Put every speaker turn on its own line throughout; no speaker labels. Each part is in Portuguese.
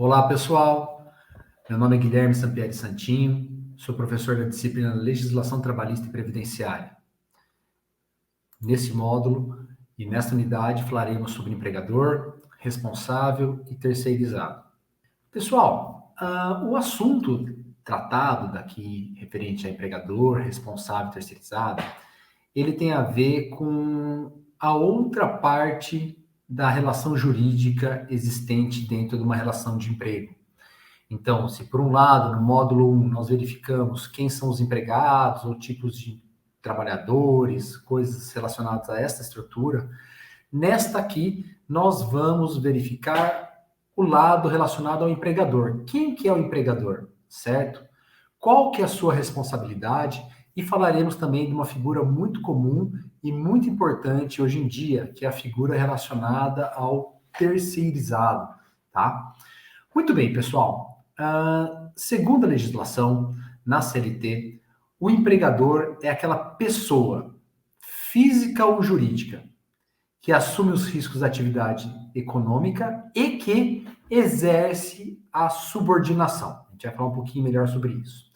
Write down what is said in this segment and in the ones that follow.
Olá, pessoal. Meu nome é Guilherme Sampieri Santinho, sou professor da disciplina Legislação Trabalhista e Previdenciária. Nesse módulo e nesta unidade falaremos sobre empregador, responsável e terceirizado. Pessoal, o assunto tratado daqui referente a empregador, responsável e terceirizado, ele tem a ver com a outra parte da relação jurídica existente dentro de uma relação de emprego. Então, se por um lado, no módulo 1, nós verificamos quem são os empregados ou tipos de trabalhadores, coisas relacionadas a esta estrutura, nesta aqui nós vamos verificar o lado relacionado ao empregador. Quem que é o empregador, certo? Qual que é a sua responsabilidade? E falaremos também de uma figura muito comum e muito importante hoje em dia, que é a figura relacionada ao terceirizado, tá? Muito bem, pessoal. Segundo a legislação, na CLT, o empregador é aquela pessoa, física ou jurídica, que assume os riscos da atividade econômica e que exerce a subordinação. A gente vai falar um pouquinho melhor sobre isso.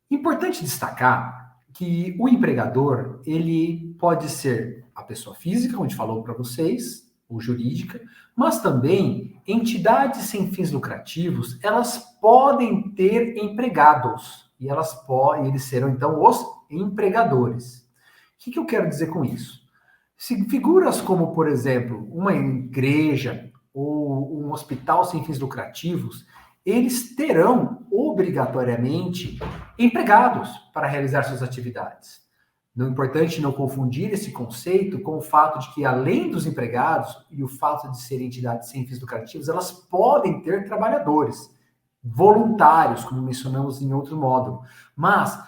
Importante destacar que o empregador, ele pode ser a pessoa física, como a gente falou para vocês, ou jurídica, mas também entidades sem fins lucrativos, elas podem ter empregados, e eles serão então os empregadores. O que eu quero dizer com isso? Figuras como, por exemplo, uma igreja ou um hospital sem fins lucrativos, eles terão obrigatoriamente empregados para realizar suas atividades. Não é importante não confundir esse conceito com o fato de que, além dos empregados e o fato de serem entidades sem fins lucrativos, elas podem ter trabalhadores voluntários, como mencionamos em outro módulo. Mas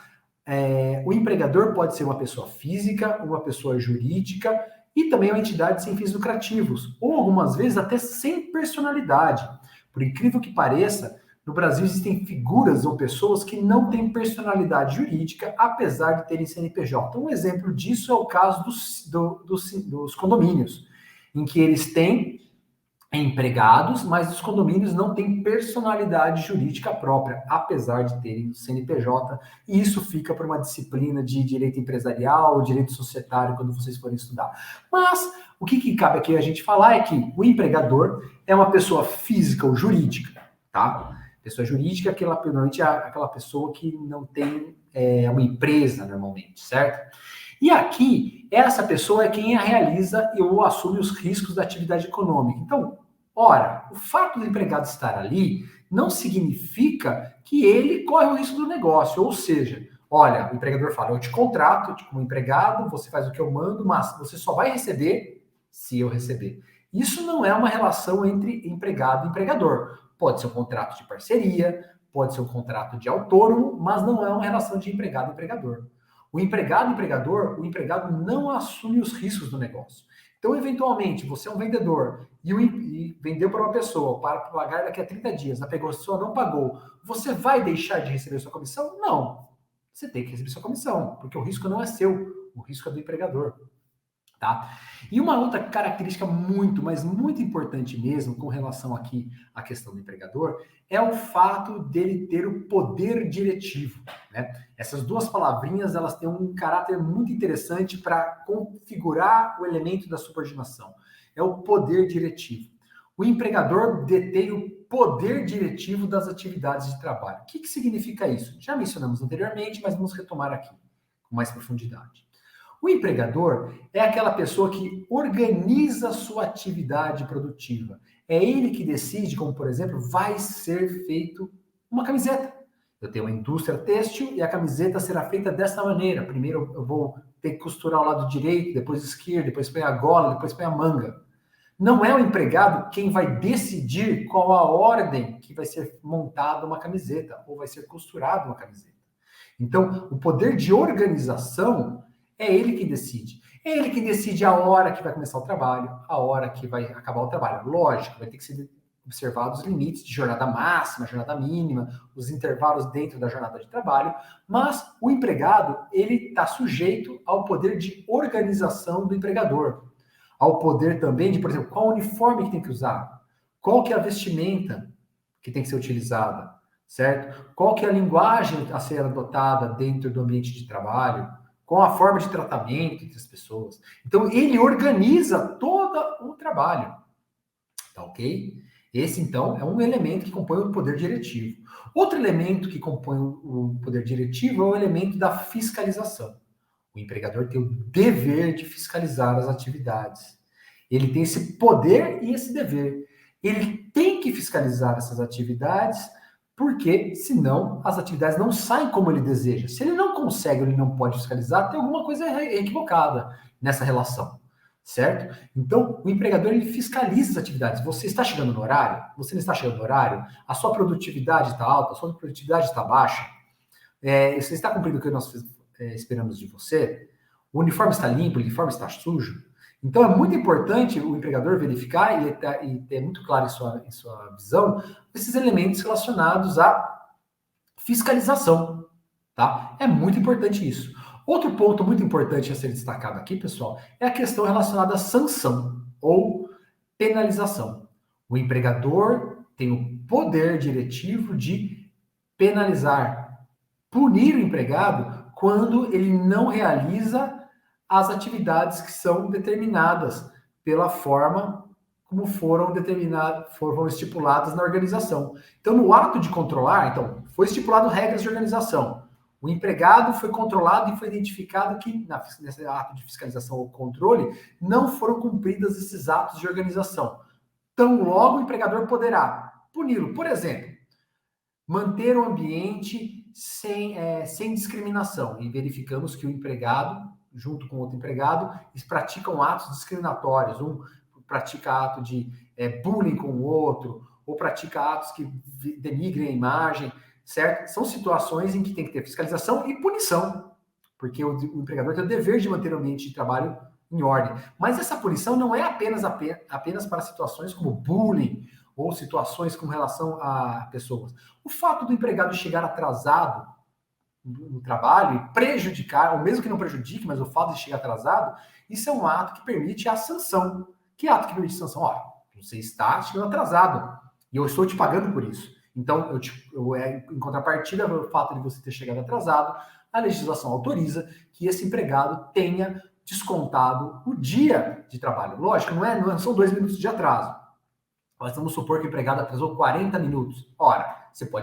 o empregador pode ser uma pessoa física, uma pessoa jurídica e também uma entidade sem fins lucrativos, ou algumas vezes até sem personalidade. Por incrível que pareça, no Brasil existem figuras ou pessoas que não têm personalidade jurídica, apesar de terem CNPJ. Um exemplo disso é o caso dos condomínios, em que eles têm empregados, mas os condomínios não têm personalidade jurídica própria, apesar de terem CNPJ, e isso fica para uma disciplina de direito empresarial, direito societário, quando vocês forem estudar. Mas o que cabe aqui a gente falar é que o empregador é uma pessoa física ou jurídica, tá? Pessoa jurídica, normalmente é aquela pessoa que não tem uma empresa, normalmente, certo? E aqui, essa pessoa é quem realiza ou assume os riscos da atividade econômica. Então, ora, o fato do empregado estar ali não significa que ele corre o risco do negócio. Ou seja, olha, o empregador fala, eu te contrato como empregado, você faz o que eu mando, mas você só vai receber se eu receber. Isso não é uma relação entre empregado e empregador. Pode ser um contrato de parceria, pode ser um contrato de autônomo, mas não é uma relação de empregado e empregador. O empregado-empregador, o empregado não assume os riscos do negócio. Então, eventualmente, você é um vendedor e vendeu para uma pessoa para pagar daqui a 30 dias, a pessoa não pagou, você vai deixar de receber sua comissão? Não. Você tem que receber sua comissão, porque o risco não é seu, o risco é do empregador. Tá? E uma outra característica muito, mas muito importante mesmo com relação aqui à questão do empregador é o fato dele ter o poder diretivo, né? Essas duas palavrinhas, elas têm um caráter muito interessante para configurar o elemento da subordinação. É o poder diretivo. O empregador detém o poder diretivo das atividades de trabalho. O que significa isso? Já mencionamos anteriormente, mas vamos retomar aqui com mais profundidade. O empregador é aquela pessoa que organiza a sua atividade produtiva. É ele que decide, como por exemplo, vai ser feito uma camiseta. Eu tenho uma indústria têxtil e a camiseta será feita dessa maneira. Primeiro eu vou ter que costurar o lado direito, depois esquerdo, depois põe a gola, depois põe a manga. Não é o empregado quem vai decidir qual a ordem que vai ser montada uma camiseta ou vai ser costurada uma camiseta. Então, o poder de organização é ele que decide. É ele que decide a hora que vai começar o trabalho, a hora que vai acabar o trabalho. Lógico, vai ter que ser observados os limites de jornada máxima, jornada mínima, os intervalos dentro da jornada de trabalho, mas o empregado, ele está sujeito ao poder de organização do empregador, ao poder também de, por exemplo, qual uniforme que tem que usar, qual que é a vestimenta, que tem que ser utilizada, certo? Qual que é a linguagem a ser adotada dentro do ambiente de trabalho, qual a forma de tratamento entre as pessoas. Então, ele organiza todo o trabalho, tá ok? Esse, então, é um elemento que compõe o poder diretivo. Outro elemento que compõe o poder diretivo é o elemento da fiscalização. O empregador tem o dever de fiscalizar as atividades. Ele tem esse poder e esse dever. Ele tem que fiscalizar essas atividades, porque senão as atividades não saem como ele deseja. Se ele não consegue, ele não pode fiscalizar, tem alguma coisa equivocada nessa relação, certo? Então, o empregador ele fiscaliza as atividades. Você está chegando no horário? Você não está chegando no horário? A sua produtividade está alta? A sua produtividade está baixa? Você está cumprindo o que nós esperamos de você? O uniforme está limpo? O uniforme está sujo? Então, é muito importante o empregador verificar e ter muito claro em sua visão esses elementos relacionados à fiscalização, tá? É muito importante isso. Outro ponto muito importante a ser destacado aqui, pessoal, é a questão relacionada à sanção ou penalização. O empregador tem o poder diretivo de penalizar, punir o empregado quando ele não realiza as atividades que são determinadas pela forma como foram estipuladas na organização. Então, no ato de controlar, então, foi estipulado regras de organização. O empregado foi controlado e foi identificado que, nesse ato de fiscalização ou controle, não foram cumpridos esses atos de organização. Tão logo o empregador poderá puni-lo. Por exemplo, manter o ambiente sem discriminação. E verificamos que o empregado, junto com outro empregado, eles praticam atos discriminatórios. Um pratica ato de bullying com o outro, ou pratica atos que denigrem a imagem, certo? São situações em que tem que ter fiscalização e punição, porque o empregador tem o dever de manter o ambiente de trabalho em ordem. Mas essa punição não é apenas para situações como bullying ou situações com relação a pessoas. O fato do empregado chegar atrasado no trabalho e prejudicar, ou mesmo que não prejudique, mas o fato de chegar atrasado, isso é um ato que permite a sanção. Que ato que permite sanção? Ó, você está chegando atrasado e eu estou te pagando por isso. Então, em contrapartida do fato de você ter chegado atrasado, a legislação autoriza que esse empregado tenha descontado o dia de trabalho. Lógico, não são 2 minutos de atraso. Mas vamos supor que o empregado atrasou 40 minutos. Ora, o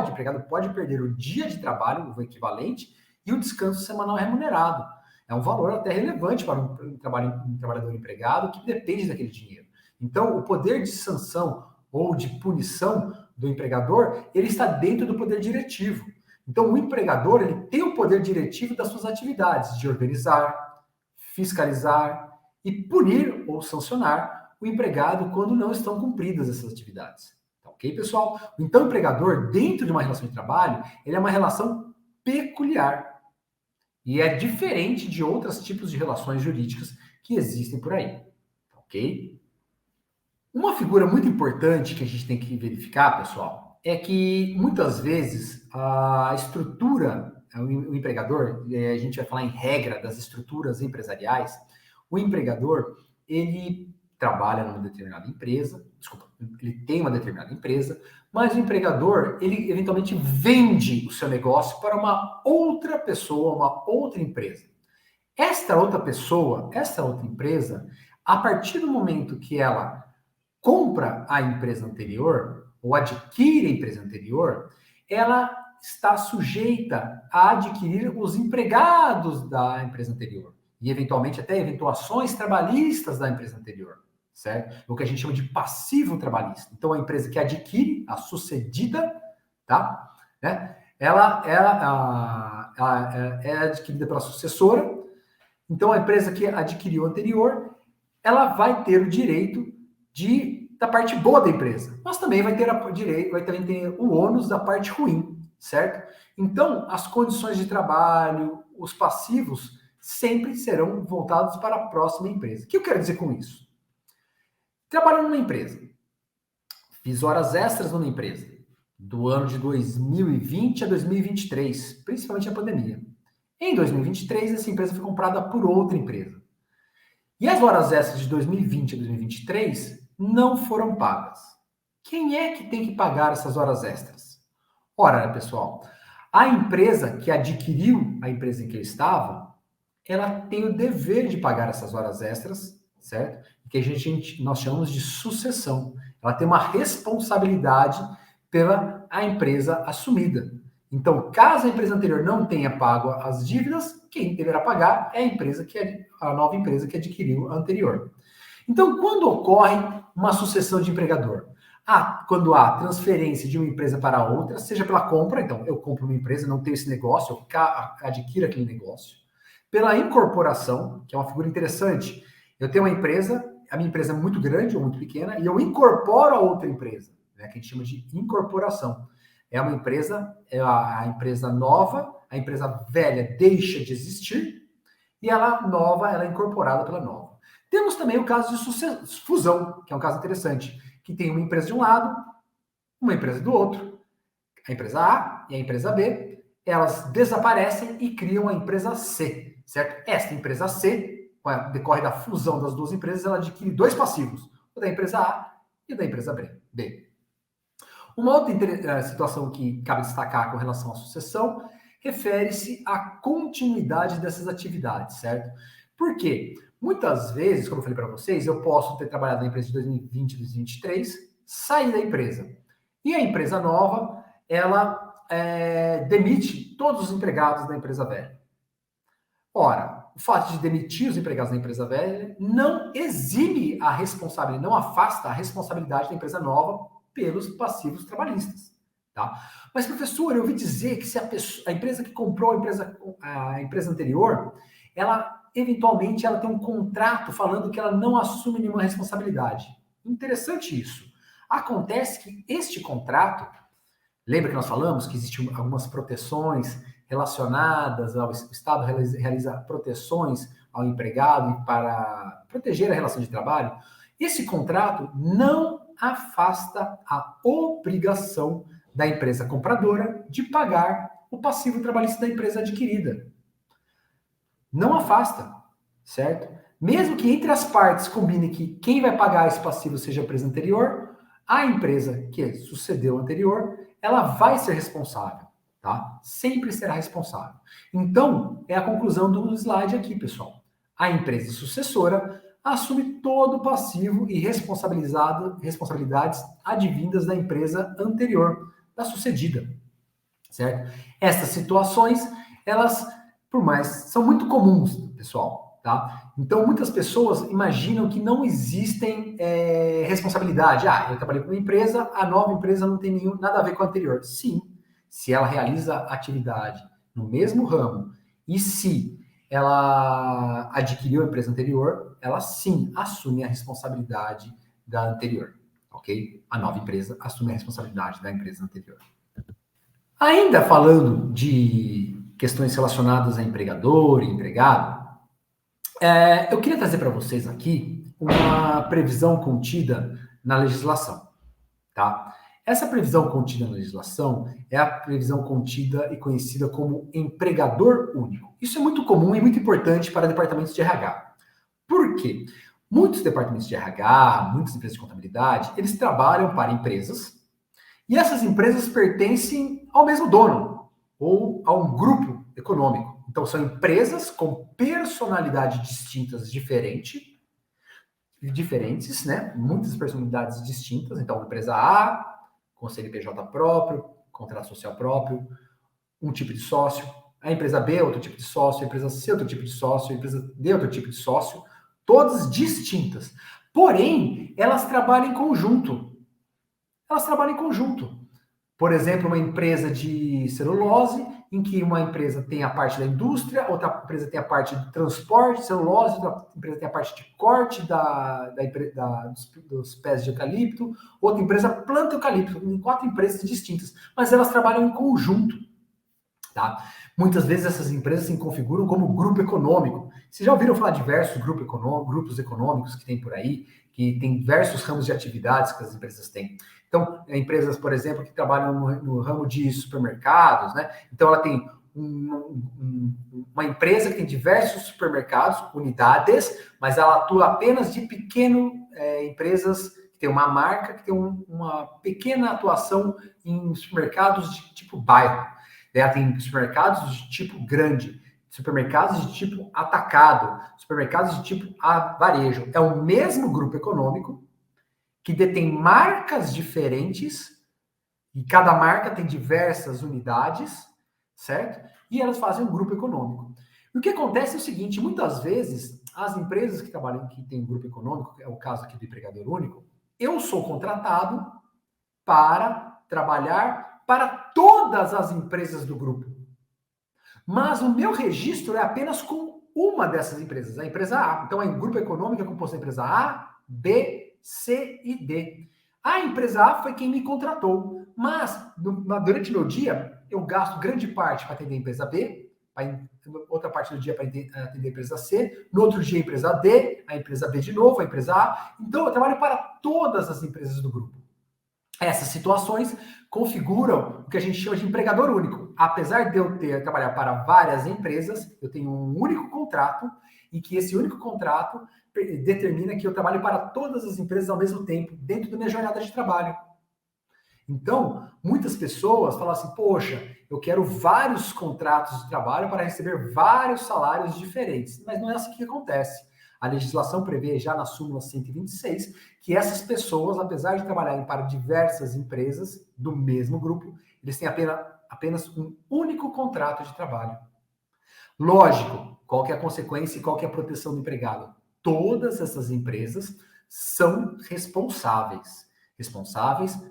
empregado pode perder o dia de trabalho, o equivalente, e o descanso semanal remunerado. É um valor até relevante para um trabalhador empregado que depende daquele dinheiro. Então, o poder de sanção ou de punição do empregador, ele está dentro do poder diretivo. Então, o empregador, ele tem o poder diretivo das suas atividades, de organizar, fiscalizar e punir ou sancionar o empregado quando não estão cumpridas essas atividades. Tá ok, pessoal? Então, o empregador, dentro de uma relação de trabalho, ele é uma relação peculiar. E é diferente de outros tipos de relações jurídicas que existem por aí. Tá ok? Uma figura muito importante que a gente tem que verificar, pessoal, é que muitas vezes a estrutura, o empregador, a gente vai falar em regra das estruturas empresariais, o empregador, ele trabalha numa determinada empresa, ele tem uma determinada empresa, mas o empregador, ele eventualmente vende o seu negócio para uma outra pessoa, uma outra empresa. Esta outra pessoa, esta outra empresa, a partir do momento que ela compra a empresa anterior, ou adquire a empresa anterior, ela está sujeita a adquirir os empregados da empresa anterior. E, eventualmente, até eventuações trabalhistas da empresa anterior, certo? O que a gente chama de passivo trabalhista. Então, a empresa que adquire, a sucedida, tá? Ela é adquirida pela sucessora. Então, a empresa que adquiriu anterior, ela vai ter o direito da parte boa da empresa, mas também vai ter o ônus da parte ruim, certo? Então, as condições de trabalho, os passivos, sempre serão voltados para a próxima empresa. O que eu quero dizer com isso? Trabalho numa empresa, fiz horas extras numa empresa, do ano de 2020 a 2023, principalmente a pandemia. Em 2023, essa empresa foi comprada por outra empresa. E as horas extras de 2020 a 2023 não foram pagas. Quem é que tem que pagar essas horas extras? Ora, pessoal, a empresa que adquiriu a empresa em que eu estava, ela tem o dever de pagar essas horas extras, certo? Que nós chamamos de sucessão. Ela tem uma responsabilidade pela a empresa assumida. Então, caso a empresa anterior não tenha pago as dívidas, quem deverá pagar é a nova empresa que adquiriu a anterior. Então, quando ocorre uma sucessão de empregador? Quando há transferência de uma empresa para outra, seja pela compra, então eu compro uma empresa, não tenho esse negócio, eu adquiro aquele negócio. Pela incorporação, que é uma figura interessante. Eu tenho uma empresa, a minha empresa é muito grande ou muito pequena, e eu incorporo a outra empresa, né, que a gente chama de incorporação. É uma empresa, a empresa nova, a empresa velha deixa de existir, e ela nova, ela é incorporada pela nova. Temos também o caso de fusão, que é um caso interessante, que tem uma empresa de um lado, uma empresa do outro, a empresa A e a empresa B, elas desaparecem e criam a empresa C, certo? Esta empresa C, decorre da fusão das duas empresas, ela adquire dois passivos, o da empresa A e o da empresa B. Uma outra situação que cabe destacar com relação à sucessão refere-se à continuidade dessas atividades, certo? Por quê? Muitas vezes, como eu falei para vocês, eu posso ter trabalhado na empresa de 2020 e 2023, sair da empresa. E a empresa nova, ela demite todos os empregados da empresa velha. Ora, o fato de demitir os empregados da empresa velha não exime a responsabilidade, não afasta a responsabilidade da empresa nova pelos passivos trabalhistas. Tá? Mas, professor, eu ouvi dizer que se a empresa que comprou a empresa anterior, ela eventualmente ela tem um contrato falando que ela não assume nenhuma responsabilidade. Interessante isso. Acontece que este contrato, lembra que nós falamos que existem algumas proteções relacionadas o Estado realiza proteções ao empregado para proteger a relação de trabalho? Esse contrato não afasta a obrigação da empresa compradora de pagar o passivo trabalhista da empresa adquirida. Não afasta, certo? Mesmo que entre as partes combine que quem vai pagar esse passivo seja a empresa anterior, a empresa que sucedeu a anterior, ela vai ser responsável, tá? Sempre será responsável. Então, é a conclusão do slide aqui, pessoal. A empresa sucessora assume todo o passivo e responsabilidades advindas da empresa anterior, da sucedida, certo? Essas situações, elas, por mais, são muito comuns, pessoal, tá? Então, muitas pessoas imaginam que não existem responsabilidade. Eu trabalhei com uma empresa, a nova empresa não tem nada a ver com a anterior. Sim, se ela realiza atividade no mesmo ramo e se ela adquiriu a empresa anterior, ela sim assume a responsabilidade da anterior, ok? A nova empresa assume a responsabilidade da empresa anterior. Ainda falando de questões relacionadas a empregador e empregado, eu queria trazer para vocês aqui uma previsão contida na legislação, tá? Essa previsão contida na legislação é a previsão contida e conhecida como empregador único. Isso é muito comum e muito importante para departamentos de RH. Por quê? Muitos departamentos de RH, muitas empresas de contabilidade, eles trabalham para empresas e essas empresas pertencem ao mesmo dono ou a um grupo econômico. Então, são empresas com personalidades distintas diferentes, né? Muitas personalidades distintas. Então, a empresa A, com CNPJ próprio, contrato social próprio, um tipo de sócio. A empresa B, outro tipo de sócio. A empresa C, outro tipo de sócio. A empresa D, outro tipo de sócio. Todas distintas. Porém, elas trabalham em conjunto. Por exemplo, uma empresa de celulose, em que uma empresa tem a parte da indústria, outra empresa tem a parte de transporte de celulose, outra empresa tem a parte de corte dos pés de eucalipto, outra empresa planta eucalipto, em 4 empresas distintas, mas elas trabalham em conjunto. Tá? Muitas vezes essas empresas se configuram como grupo econômico. Vocês já ouviram falar de diversos grupos econômicos que tem por aí, que tem diversos ramos de atividades que as empresas têm. Então, empresas, por exemplo, que trabalham no ramo de supermercados, né? Então, ela tem uma empresa que tem diversos supermercados, unidades, mas ela atua apenas de empresas que tem uma marca que tem uma pequena atuação em supermercados de tipo bairro. Ela tem supermercados de tipo grande, supermercados de tipo atacado, supermercados de tipo varejo. É o mesmo grupo econômico que detém marcas diferentes e cada marca tem diversas unidades, certo? E elas fazem um grupo econômico. E o que acontece é o seguinte, muitas vezes as empresas que trabalham, que têm um grupo econômico, é o caso aqui do empregador único, eu sou contratado para trabalhar para todas as empresas do grupo. Mas o meu registro é apenas com uma dessas empresas, a empresa A. Então, o grupo econômico é composto da empresa A, B, C e D. A empresa A foi quem me contratou, mas durante meu dia eu gasto grande parte para atender a empresa B, outra parte do dia para atender a empresa C, no outro dia a empresa D, a empresa B de novo, a empresa A. Então eu trabalho para todas as empresas do grupo. Essas situações configuram o que a gente chama de empregador único. Apesar de eu trabalhar para várias empresas, eu tenho um único contrato e que esse único contrato determina que eu trabalho para todas as empresas ao mesmo tempo, dentro da minha jornada de trabalho. Então, muitas pessoas falam assim, poxa, eu quero vários contratos de trabalho para receber vários salários diferentes. Mas não é assim que acontece. A legislação prevê, já na súmula 126, que essas pessoas, apesar de trabalharem para diversas empresas do mesmo grupo, eles têm apenas um único contrato de trabalho. Lógico, qual que é a consequência e qual que é a proteção do empregado? Todas essas empresas são responsáveis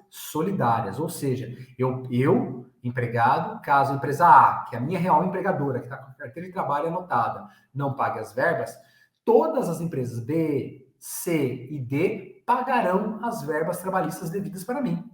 solidárias, ou seja, eu empregado, caso a empresa A, que é a minha real empregadora, que está com a carteira de trabalho anotada, não pague as verbas, todas as empresas B, C e D pagarão as verbas trabalhistas devidas para mim,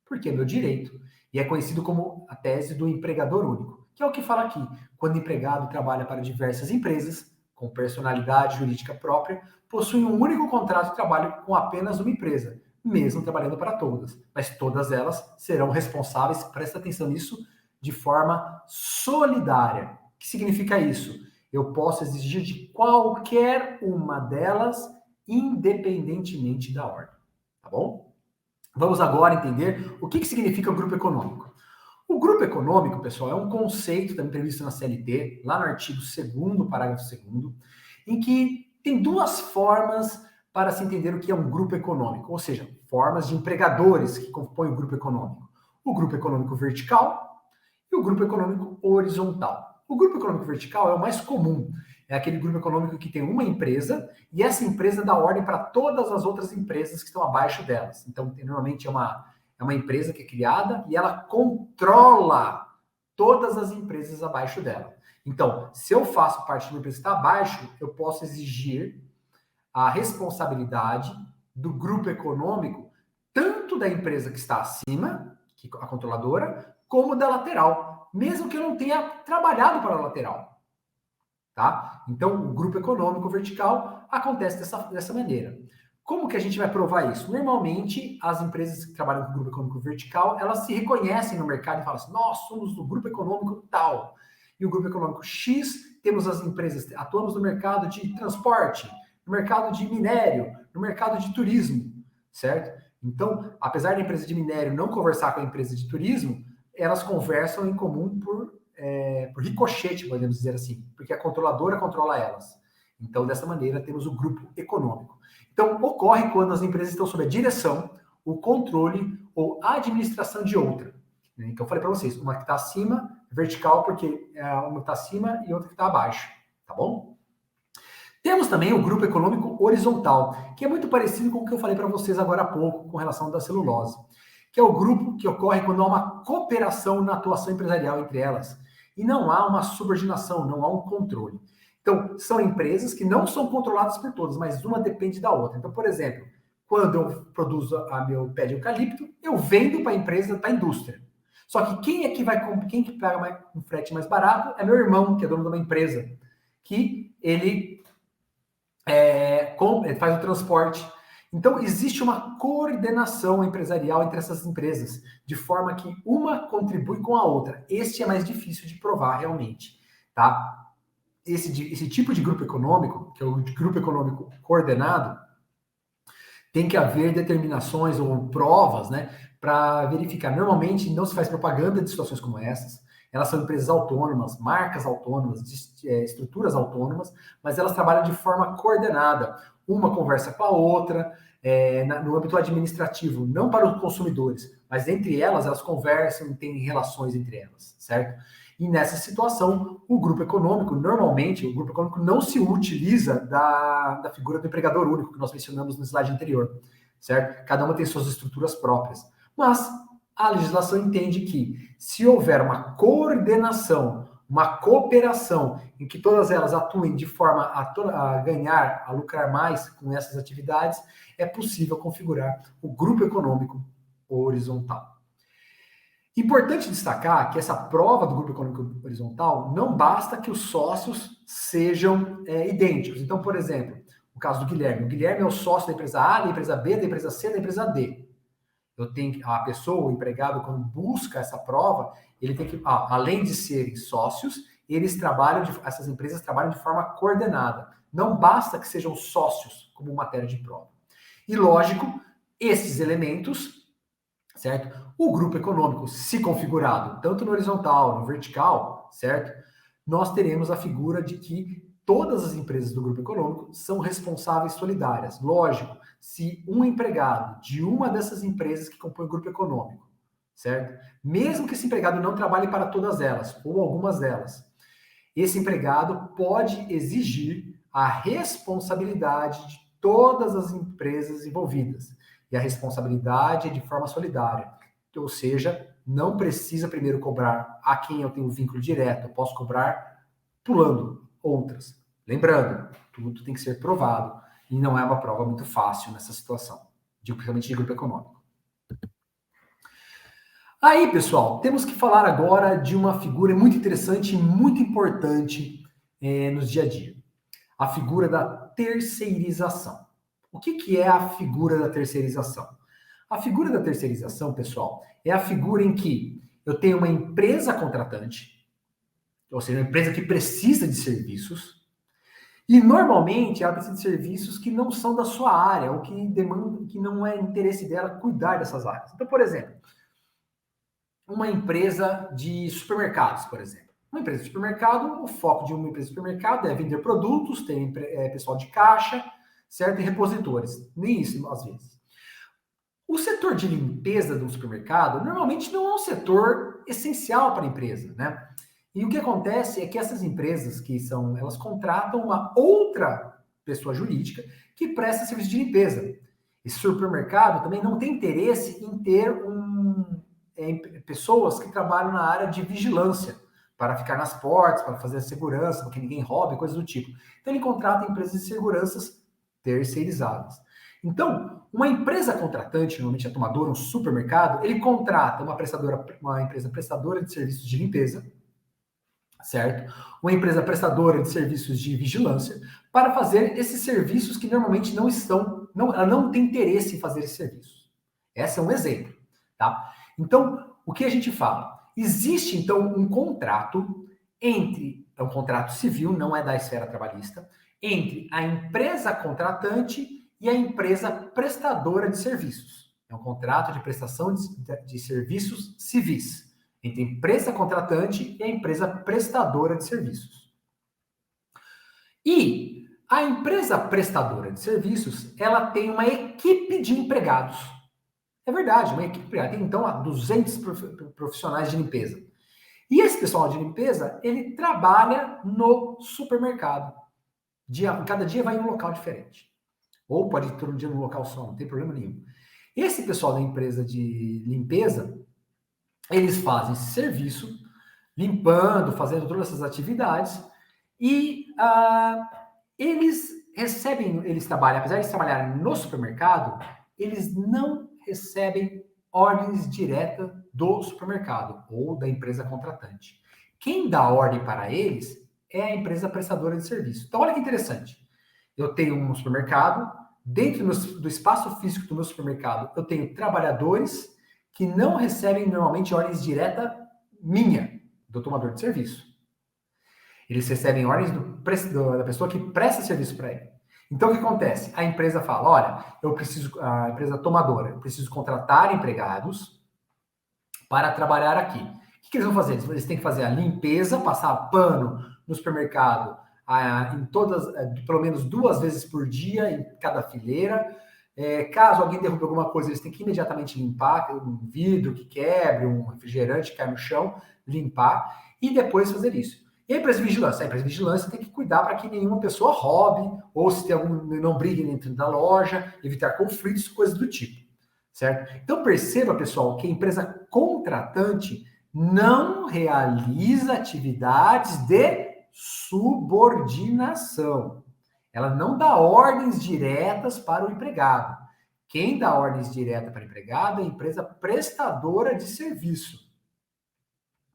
porque é meu direito. E é conhecido como a tese do empregador único, que é o que fala aqui, quando o empregado trabalha para diversas empresas, com personalidade jurídica própria, possui um único contrato de trabalho com apenas uma empresa, mesmo trabalhando para todas. Mas todas elas serão responsáveis, presta atenção nisso, de forma solidária. O que significa isso? Eu posso exigir de qualquer uma delas, independentemente da ordem. Tá bom? Vamos agora entender o que significa o grupo econômico. O grupo econômico, pessoal, é um conceito também previsto na CLT, lá no artigo 2º, parágrafo 2º, em que tem duas formas para se entender o que é um grupo econômico, ou seja, formas de empregadores que compõem o grupo econômico. O grupo econômico vertical e o grupo econômico horizontal. O grupo econômico vertical é o mais comum, é aquele grupo econômico que tem uma empresa e essa empresa dá ordem para todas as outras empresas que estão abaixo delas. Então, normalmente é uma empresa que é criada e ela controla todas as empresas abaixo dela. Então, se eu faço parte de uma empresa que está abaixo, eu posso exigir a responsabilidade do grupo econômico, tanto da empresa que está acima, que a controladora, como da lateral, mesmo que eu não tenha trabalhado para a lateral. Tá? Então, o grupo econômico vertical acontece dessa maneira. Como que a gente vai provar isso? Normalmente, as empresas que trabalham com o grupo econômico vertical, elas se reconhecem no mercado e falam assim, nós somos do grupo econômico tal. E o grupo econômico X, temos as empresas, atuamos no mercado de transporte, no mercado de minério, no mercado de turismo, certo? Então, apesar da empresa de minério não conversar com a empresa de turismo, elas conversam em comum por ricochete, podemos dizer assim, porque a controladora controla elas. Então, dessa maneira, temos o grupo econômico. Então, ocorre quando as empresas estão sob a direção, o controle ou a administração de outra. Então, eu falei para vocês, uma que está acima, vertical, porque uma está acima e outra que está abaixo, tá bom? Temos também o grupo econômico horizontal, que é muito parecido com o que eu falei para vocês agora há pouco, com relação da celulose, que é o grupo que ocorre quando há uma cooperação na atuação empresarial entre elas, e não há uma subordinação, não há um controle. Então, são empresas que não são controladas por todas, mas uma depende da outra. Então, por exemplo, quando eu produzo a meu pé de eucalipto, eu vendo para a empresa, para a indústria. Só que quem que paga um frete mais barato é meu irmão, que é dono de uma empresa, que ele faz o transporte. Então, existe uma coordenação empresarial entre essas empresas, de forma que uma contribui com a outra. Este é mais difícil de provar realmente, tá? Esse tipo de grupo econômico, que é o grupo econômico coordenado, tem que haver determinações ou provas, né, para verificar. Normalmente não se faz propaganda de situações como essas. Elas são empresas autônomas, marcas autônomas, estruturas autônomas, mas elas trabalham de forma coordenada. Uma conversa com a outra, no âmbito administrativo, não para os consumidores, mas entre elas conversam e têm relações entre elas, certo? E nessa situação, o grupo econômico, normalmente, o grupo econômico não se utiliza da figura do empregador único, que nós mencionamos no slide anterior, certo? Cada uma tem suas estruturas próprias. Mas a legislação entende que, se houver uma coordenação, uma cooperação, em que todas elas atuem de forma a ganhar, a lucrar mais com essas atividades, é possível configurar o grupo econômico horizontal. Importante destacar que essa prova do grupo econômico horizontal não basta que os sócios sejam idênticos. Então, por exemplo, o caso do Guilherme. O Guilherme é o sócio da empresa A, da empresa B, da empresa C, da empresa D. A pessoa, o empregado, quando busca essa prova, ele tem que, além de serem sócios, essas empresas trabalham de forma coordenada. Não basta que sejam sócios como matéria de prova. E, lógico, esses elementos, certo? O grupo econômico, se configurado tanto no horizontal, no vertical, certo? Nós teremos a figura de que todas as empresas do grupo econômico são responsáveis solidárias. Lógico, se um empregado de uma dessas empresas que compõem o grupo econômico, certo? Mesmo que esse empregado não trabalhe para todas elas, ou algumas delas, esse empregado pode exigir a responsabilidade de todas as empresas envolvidas. E a responsabilidade é de forma solidária. Ou seja, não precisa primeiro cobrar a quem eu tenho vínculo direto, eu posso cobrar pulando outras. Lembrando, tudo tem que ser provado, e não é uma prova muito fácil nessa situação, principalmente de grupo econômico. Aí, pessoal, temos que falar agora de uma figura muito interessante e muito importante nos dia a dia. A figura da terceirização. O que é a figura da terceirização? A figura da terceirização, pessoal, é a figura em que eu tenho uma empresa contratante, ou seja, uma empresa que precisa de serviços, e normalmente ela precisa de serviços que não são da sua área, ou que não é interesse dela cuidar dessas áreas. Então, por exemplo, uma empresa de supermercados, por exemplo. Uma empresa de supermercado, o foco de uma empresa de supermercado é vender produtos, tem pessoal de caixa, certo? E repositores. Nem isso, às vezes. O setor de limpeza do supermercado, normalmente não é um setor essencial para a empresa, né? E o que acontece é que essas empresas elas contratam uma outra pessoa jurídica que presta serviço de limpeza. Esse supermercado também não tem interesse em ter pessoas que trabalham na área de vigilância, para ficar nas portas, para fazer a segurança, para que ninguém roube, coisas do tipo. Então, ele contrata empresas de seguranças terceirizadas. Então, uma empresa contratante, normalmente a tomadora, um supermercado, ele contrata uma empresa prestadora de serviços de limpeza, certo? Uma empresa prestadora de serviços de vigilância, para fazer esses serviços que normalmente ela não tem interesse em fazer esses serviços. Esse é um exemplo, tá? Então, o que a gente fala? Existe, então, um contrato é um contrato civil, não é da esfera trabalhista, entre a empresa contratante e a empresa prestadora de serviços. É um contrato de prestação de serviços civis entre a empresa contratante e a empresa prestadora de serviços. E a empresa prestadora de serviços, ela tem uma equipe de empregados. É verdade, uma equipe tem então 200 profissionais de limpeza. E esse pessoal de limpeza, ele trabalha no supermercado. Cada dia vai em um local diferente. Ou pode ir todo dia num local só, não tem problema nenhum. Esse pessoal da empresa de limpeza, eles fazem esse serviço, limpando, fazendo todas essas atividades, e eles trabalham, apesar de trabalharem no supermercado, eles não recebem ordens diretas do supermercado ou da empresa contratante. Quem dá ordem para eles é a empresa prestadora de serviço. Então, olha que interessante. Eu tenho um supermercado, dentro do espaço físico do meu supermercado, eu tenho trabalhadores que não recebem normalmente ordens diretas minha, do tomador de serviço. Eles recebem ordens da pessoa que presta serviço para ele. Então, o que acontece? A empresa fala, olha, a empresa tomadora, eu preciso contratar empregados para trabalhar aqui. O que eles vão fazer? Eles têm que fazer a limpeza, passar pano no supermercado em todas, pelo menos 2 vezes por dia, em cada fileira. Caso alguém derrube alguma coisa, eles têm que imediatamente limpar, um vidro que quebre, um refrigerante que cai no chão, limpar e depois fazer isso. E a empresa de vigilância? A empresa de vigilância tem que cuidar para que nenhuma pessoa roube, ou se tem algum, não brigue dentro da loja, evitar conflitos, coisas do tipo, certo? Então perceba, pessoal, que a empresa contratante não realiza atividades de subordinação. Ela não dá ordens diretas para o empregado. Quem dá ordens diretas para o empregado é a empresa prestadora de serviço,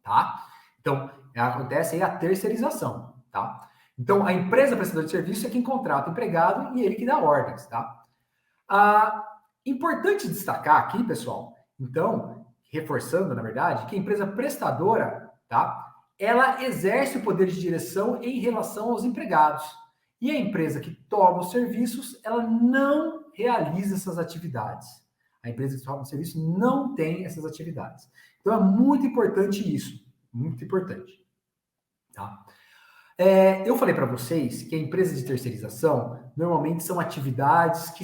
tá? Então, acontece aí a terceirização, tá? Então, a empresa prestadora de serviço é quem contrata o empregado e ele que dá ordens, tá? Importante destacar aqui, pessoal, então, reforçando, na verdade, que a empresa prestadora, tá? Ela exerce o poder de direção em relação aos empregados. E a empresa que toma os serviços, ela não realiza essas atividades. A empresa que toma o serviço não tem essas atividades. Então, é muito importante isso. Muito importante. Tá? Eu falei para vocês que a empresa de terceirização, normalmente são atividades que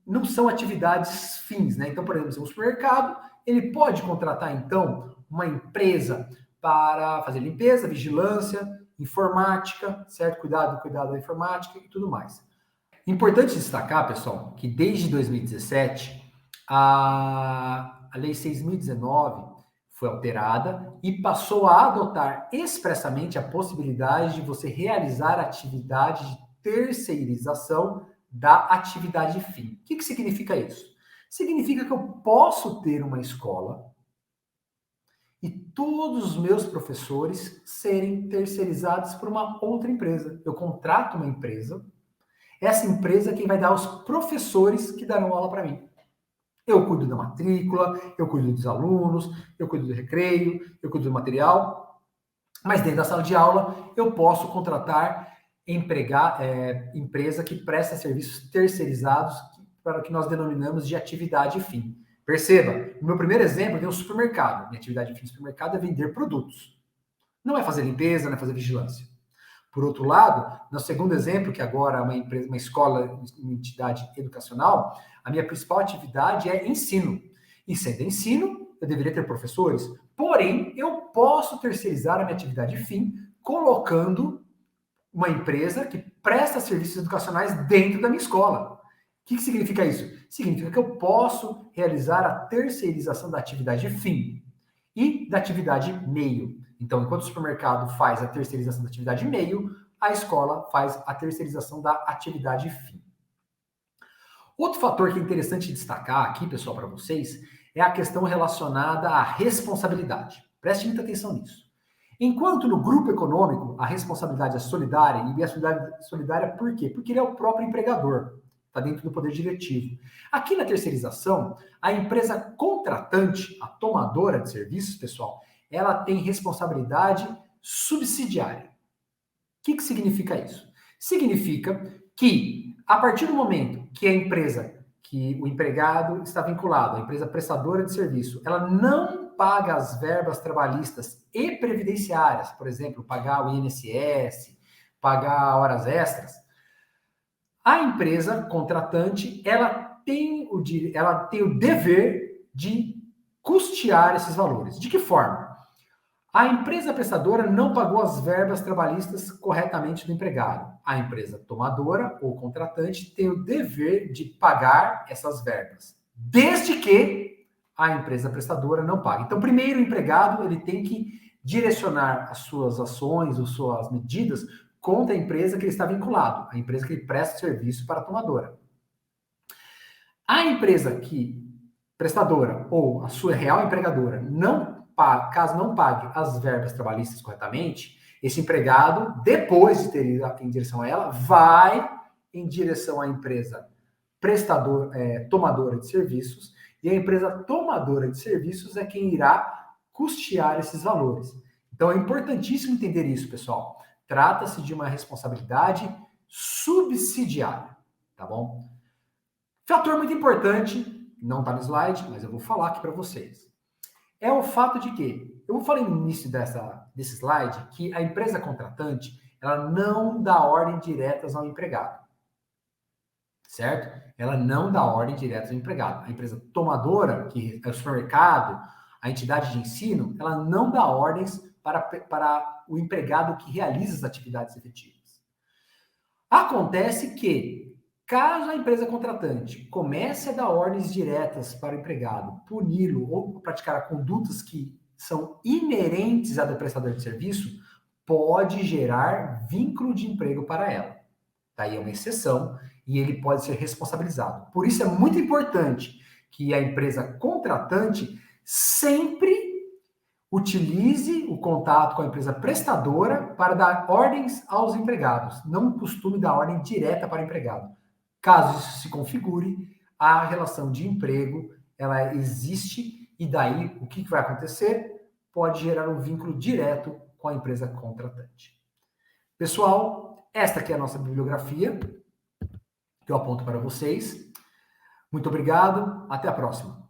não são atividades fins, né? Então, por exemplo, um supermercado, ele pode contratar, então, uma empresa para fazer limpeza, vigilância, informática, certo? Cuidado da informática e tudo mais. Importante destacar, pessoal, que desde 2017, a Lei 6.019 foi alterada e passou a adotar expressamente a possibilidade de você realizar atividade de terceirização da atividade fim. O que significa isso? Significa que eu posso ter uma escola e todos os meus professores serem terceirizados por uma outra empresa. Eu contrato uma empresa, essa empresa é quem vai dar os professores que darão aula para mim. Eu cuido da matrícula, eu cuido dos alunos, eu cuido do recreio, eu cuido do material, mas dentro da sala de aula eu posso contratar empresa que presta serviços terceirizados para o que nós denominamos de atividade fim. Perceba, no meu primeiro exemplo, eu tenho um supermercado. Minha atividade fim do supermercado é vender produtos. Não é fazer limpeza, não é fazer vigilância. Por outro lado, no segundo exemplo, que agora é uma escola, uma entidade educacional, a minha principal atividade é ensino. E sendo ensino, eu deveria ter professores. Porém, eu posso terceirizar a minha atividade fim, colocando uma empresa que presta serviços educacionais dentro da minha escola. O que significa isso? Significa que eu posso realizar a terceirização da atividade fim e da atividade meio. Então, enquanto o supermercado faz a terceirização da atividade meio, a escola faz a terceirização da atividade fim. Outro fator que é interessante destacar aqui, pessoal, para vocês, é a questão relacionada à responsabilidade. Preste muita atenção nisso. Enquanto no grupo econômico a responsabilidade é solidária, e a solidária por quê? Porque ele é o próprio empregador, está dentro do poder diretivo. Aqui na terceirização, a empresa contratante, a tomadora de serviços, pessoal, ela tem responsabilidade subsidiária. O que significa isso? Significa que, a partir do momento que a empresa, que o empregado está vinculado, a empresa prestadora de serviço, ela não paga as verbas trabalhistas e previdenciárias, por exemplo, pagar o INSS, pagar horas extras, a empresa contratante, ela tem o dever de custear esses valores. De que forma? A empresa prestadora não pagou as verbas trabalhistas corretamente do empregado. A empresa tomadora ou contratante tem o dever de pagar essas verbas, desde que a empresa prestadora não pague. Então, primeiro, o empregado ele tem que direcionar as suas ações, as suas medidas contra a empresa que ele está vinculado, a empresa que ele presta serviço para a tomadora. A empresa prestadora ou a sua real empregadora caso não pague as verbas trabalhistas corretamente, esse empregado, depois de ter ido em direção a ela, vai em direção à empresa tomadora de serviços, e a empresa tomadora de serviços é quem irá custear esses valores. Então é importantíssimo entender isso, pessoal. Trata-se de uma responsabilidade subsidiária, tá bom? Fator muito importante, não está no slide, mas eu vou falar aqui para vocês. É o fato de que, eu falei no início desse slide, que a empresa contratante, ela não dá ordem diretas ao empregado, certo? Ela não dá ordem direta ao empregado. A empresa tomadora, que é o supermercado, a entidade de ensino, ela não dá ordens para o empregado que realiza as atividades efetivas. Acontece que, caso a empresa contratante comece a dar ordens diretas para o empregado, puni-lo ou praticar condutas que são inerentes à do prestador de serviço, pode gerar vínculo de emprego para ela. Daí é uma exceção e ele pode ser responsabilizado. Por isso é muito importante que a empresa contratante sempre utilize o contato com a empresa prestadora para dar ordens aos empregados. Não costume dar ordem direta para o empregado. Caso isso se configure, a relação de emprego ela existe e daí o que vai acontecer? Pode gerar um vínculo direto com a empresa contratante. Pessoal, esta aqui é a nossa bibliografia que eu aponto para vocês. Muito obrigado, até a próxima.